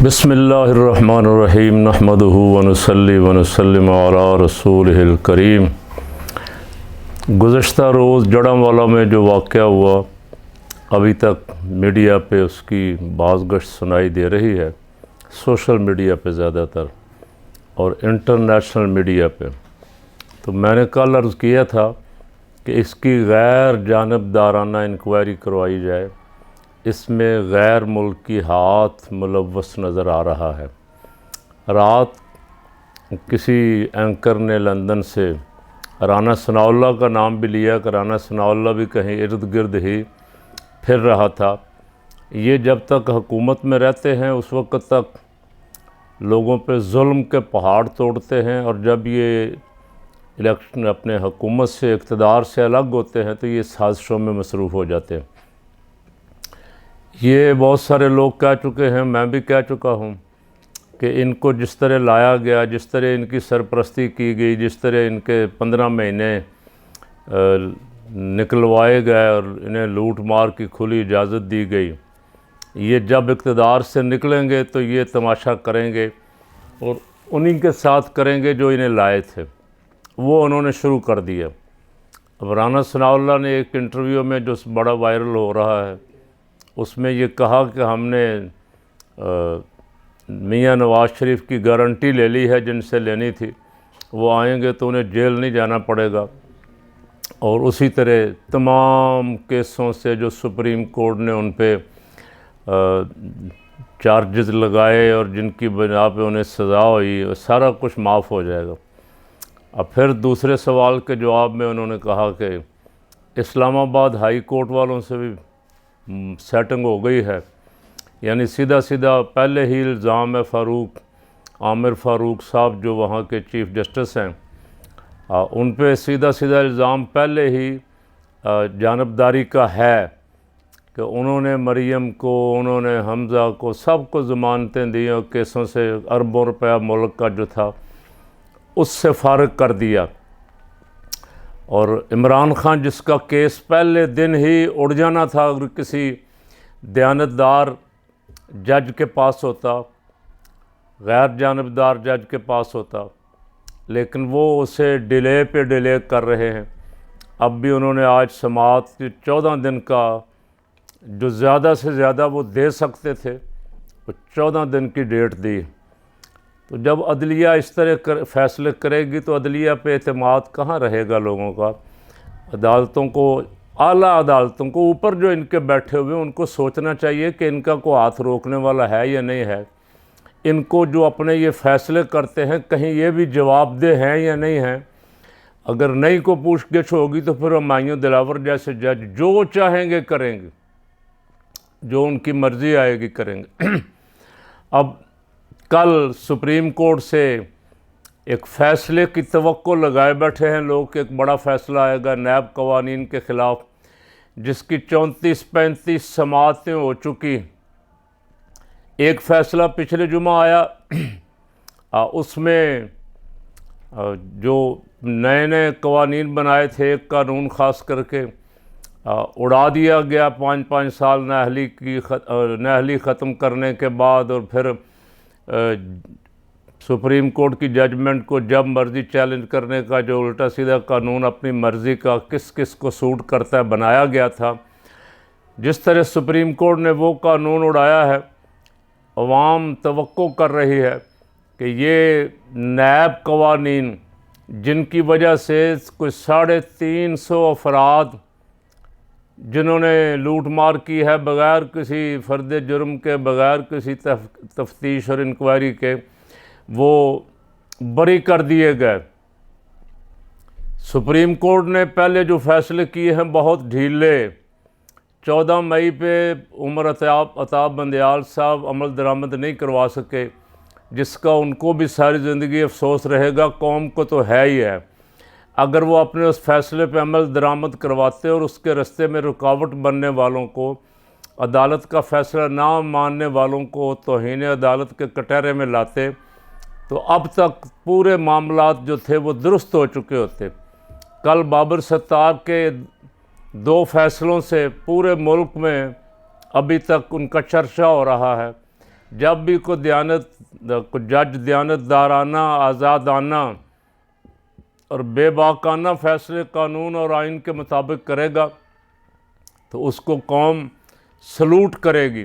बिस्मिल्लाहिर्रहमानिर्रहीम नहमदुहु व नुसल्ली व नुसल्लिमु अला रसूलिहिल करीम। गुज़श्ता रोज़ जड़ांवाला में जो वाक़या हुआ, अभी तक मीडिया पे उसकी बाज़गश्त सुनाई दे रही है, सोशल मीडिया पे ज़्यादातर और इंटरनेशनल मीडिया पे। तो मैंने कल अर्ज़ किया था कि इसकी गैर जानिबदाराना इंक्वायरी करवाई जाए। इसमें गैर मुल्की हाथ मुलव्वस नज़र आ रहा है। रात किसी एंकर ने लंदन से राना सनाउल्लाह का नाम भी लिया कि राना सनाउल्लाह भी कहीं इर्द गिर्द ही फिर रहा था। ये जब तक हुकूमत में रहते हैं उस वक़्त तक लोगों पे जुल्म के पहाड़ तोड़ते हैं, और जब ये इलेक्शन अपने हुकूमत से इक़्तिदार से अलग होते हैं तो ये साजिशों में मसरूफ़ हो जाते हैं। ये बहुत सारे लोग कह चुके हैं, मैं भी कह चुका हूँ कि इनको जिस तरह लाया गया, जिस तरह इनकी सरपरस्ती की गई, जिस तरह इनके 15 महीने निकलवाए गए और इन्हें लूट मार की खुली इजाज़त दी गई, ये जब इक़्तिदार से निकलेंगे तो ये तमाशा करेंगे और उन्हीं के साथ करेंगे जो इन्हें लाए थे। वो उन्होंने शुरू कर दिया। अब राना सनाउल्लाह ने एक इंटरव्यू में जो बड़ा वायरल हो रहा है उसमें ये कहा कि हमने मियां नवाज़ शरीफ की गारंटी ले ली है, जिनसे लेनी थी, वो आएंगे तो उन्हें जेल नहीं जाना पड़ेगा। और उसी तरह तमाम केसों से जो सुप्रीम कोर्ट ने उन पे चार्जेस लगाए और जिनकी बिना पे उन्हें सज़ा हुई, सारा कुछ माफ़ हो जाएगा। अब फिर दूसरे सवाल के जवाब में उन्होंने कहा कि इस्लामाबाद हाई कोर्ट वालों से भी सेटिंग हो गई है। यानी सीधा सीधा पहले ही इल्ज़ाम है आमिर फ़ारूक साहब जो वहाँ के चीफ़ जस्टिस हैं, उन पे सीधा सीधा इल्ज़ाम पहले ही जानबदारी का है कि उन्होंने मरियम को, उन्होंने हमज़ा को, सबको ज़मानतें दी और केसों से अरबों रुपया मुल्क का जो था उससे फ़ारिग कर दिया। और इमरान खान जिसका केस पहले दिन ही उड़ जाना था अगर किसी दयानतदार जज के पास होता, गैर जानिबदार जज के पास होता, लेकिन वो उसे डिले पे डिले कर रहे हैं। अब भी उन्होंने आज समाअत के 14 दिन का जो ज़्यादा से ज़्यादा वो दे सकते थे, वो 14 दिन की डेट दी। तो जब अदलिया इस तरह फ़ैसले करेगी तो अदलिया पे एतमाद कहाँ रहेगा लोगों का। अदालतों को, आला अदालतों को, ऊपर जो इनके बैठे हुए हैं उनको सोचना चाहिए कि इनका कोई हाथ रोकने वाला है या नहीं है। इनको जो अपने ये फ़ैसले करते हैं कहीं ये भी जवाबदेह हैं या नहीं हैं। अगर नहीं को पूछगिछ होगी तो फिर हुमायूं दिलावर जैसे जज जो चाहेंगे करेंगे, जो उनकी मर्ज़ी आएगी करेंगे। अब कल सुप्रीम कोर्ट से एक फ़ैसले की तवक्को लगाए बैठे हैं लोग कि एक बड़ा फ़ैसला आएगा नैब कवानीन के ख़िलाफ़, जिसकी 34-35 समाअतें हो चुकी। एक फ़ैसला पिछले जुमा आया, उसमें जो नए नए कवानीन बनाए थे, एक कानून ख़ास करके उड़ा दिया गया 5-5 साल नाअहली ख़त्म करने के बाद। और फिर सुप्रीम कोर्ट की जजमेंट को जब मर्ज़ी चैलेंज करने का जो उल्टा सीधा कानून अपनी मर्ज़ी का किस किस को सूट करता है बनाया गया था। जिस तरह सुप्रीम कोर्ट ने वो कानून उड़ाया है, अवाम तवक्को कर रही है कि ये नैब कवानीन जिनकी वजह से कोई 350 अफराद जिन्होंने लूट मार की है बग़ैर किसी फ़र्द जुर्म के, बग़ैर किसी तफ्तीश और इंक्वायरी के, वो बरी कर दिए गए। सुप्रीम कोर्ट ने पहले जो फ़ैसले किए हैं बहुत ढीले। 14 मई पे उमर अताब बंदयाल साहब अमल दरामद नहीं करवा सके, जिसका उनको भी सारी ज़िंदगी अफसोस रहेगा, कौम को तो है ही है। अगर वो अपने उस फ़ैसले पे अमल दरामद करवाते और उसके रास्ते में रुकावट बनने वालों को, अदालत का फ़ैसला ना मानने वालों को तौहीन अदालत के कटहरे में लाते, तो अब तक पूरे मामलात जो थे वो दुरुस्त हो चुके होते। कल बाबर सत्तार के 2 फ़ैसलों से पूरे मुल्क में अभी तक उनका चर्चा हो रहा है। जब भी कोई जज दयानतदाराना, आज़ादाना और बेबाकाना फ़ैसले कानून और आइन के मुताबिक करेगा तो उसको कौम सलूट करेगी।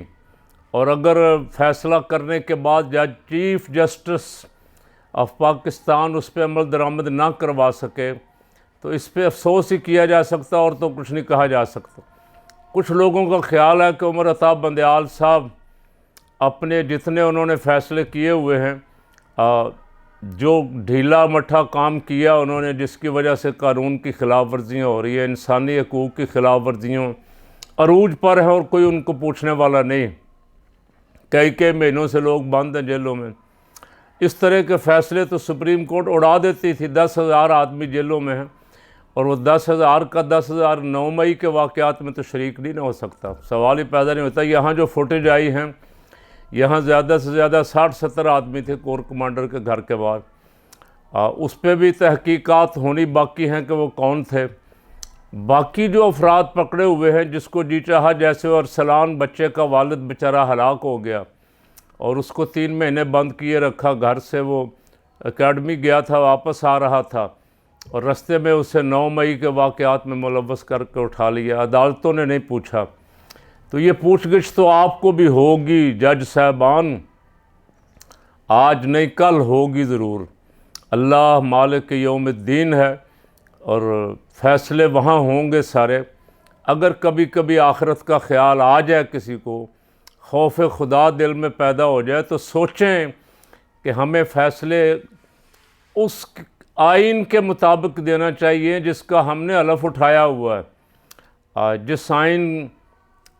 और अगर फ़ैसला करने के बाद जज चीफ़ जस्टिस ऑफ पाकिस्तान उस पर अमल दरामद ना करवा सके तो इस पर अफसोस ही किया जा सकता और तो कुछ नहीं कहा जा सकता। कुछ लोगों का ख्याल है कि उमर अता बंदयाल साहब अपने जितने उन्होंने फ़ैसले किए हुए हैं, जो ढीला मट्ठा काम किया उन्होंने, जिसकी वजह से कानून की ख़िलाफ़ वर्जियाँ हो रही है, इंसानी हकूक़ की ख़िलाफ़ वर्जियों अरूज पर है और कोई उनको पूछने वाला नहीं। कई महीनों से लोग बंद हैं जेलों में। इस तरह के फ़ैसले तो सुप्रीम कोर्ट उड़ा देती थी। 10,000 आदमी जेलों में हैं और वो 10,000 का 10,000 9 मई के वाक़यात में तो शरीक नहीं ना हो सकता, सवाल ही पैदा नहीं होता। यहाँ जो फुटेज आई हैं, यहाँ ज़्यादा से ज़्यादा 60-70 आदमी थे कोर कमांडर के घर के बाहर। उस पर भी तहकीकात होनी बाकी हैं कि वो कौन थे। बाकी जो अफराद पकड़े हुए हैं, जिसको जी चाहा जैसे, और सलान बच्चे का वालिद बेचारा हलाक हो गया और उसको 3 महीने बंद किए रखा घर से, वो एकेडमी गया था, वापस आ रहा था और रास्ते में उसे 9 मई के वाक़यात में मुलव्वस करके उठा लिया। अदालतों ने नहीं पूछा। तो ये पूछगिछ तो आपको भी होगी जज साहबान, आज नहीं कल होगी ज़रूर। अल्लाह मालिक यौमुद्दीन है और फ़ैसले वहाँ होंगे सारे। अगर कभी कभी आखिरत का ख़्याल आ जाए किसी को, खौफ खुदा दिल में पैदा हो जाए, तो सोचें कि हमें फ़ैसले उस आइन के मुताबिक देना चाहिए जिसका हमने हलफ उठाया हुआ है। जिस आइन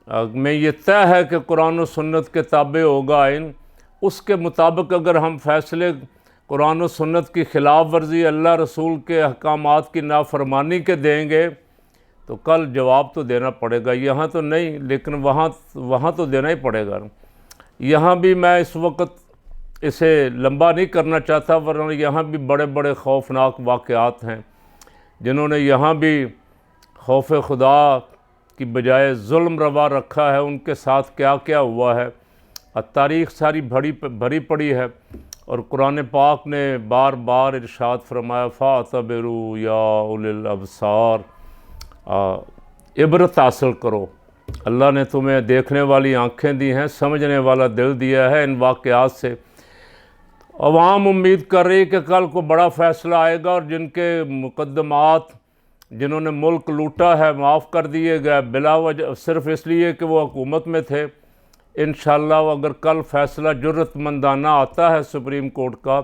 में ये तय है कि कुरान और सुन्नत के ताबे होगा आइन, उसके मुताबिक अगर हम फ़ैसले कुरान और सुन्नत की ख़िलाफ़ वर्जी, अल्लाह रसूल के अहकामात की नाफरमानी के देंगे तो कल जवाब तो देना पड़ेगा। यहाँ तो नहीं, लेकिन वहाँ तो देना ही पड़ेगा। यहाँ भी मैं इस वक्त इसे लंबा नहीं करना चाहता, वरना यहाँ भी बड़े बड़े खौफनाक वाक़यात हैं जिन्होंने यहाँ भी खौफ खुदा की बजाय जुल्म रवा रखा है। उनके साथ क्या क्या हुआ है, तारीख़ सारी भरी पड़ी है। और कुरान पाक ने बार बार इरशाद फरमाया, फ़ातबिरू या उलिल अबसार, इबरत हासिल करो। अल्लाह ने तुम्हें देखने वाली आँखें दी हैं, समझने वाला दिल दिया है। इन वाक़यात से अवाम उम्मीद कर रही कि कल को बड़ा फ़ैसला आएगा और जिनके मुकदमात, जिन्होंने मुल्क लूटा है, माफ़ कर दिए गए बिला वजह, सिर्फ़ इसलिए कि वो हुकूमत में थे। इंशाअल्लाह अगर कल फ़ैसला जुर्रतमंदाना आता है सुप्रीम कोर्ट का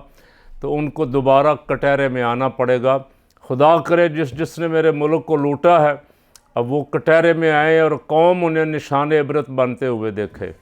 तो उनको दोबारा कटहरे में आना पड़ेगा। खुदा करे जिसने मेरे मुल्क को लूटा है अब वो कटहरे में आए और कौम उन्हें निशान इबरत बनते हुए देखे।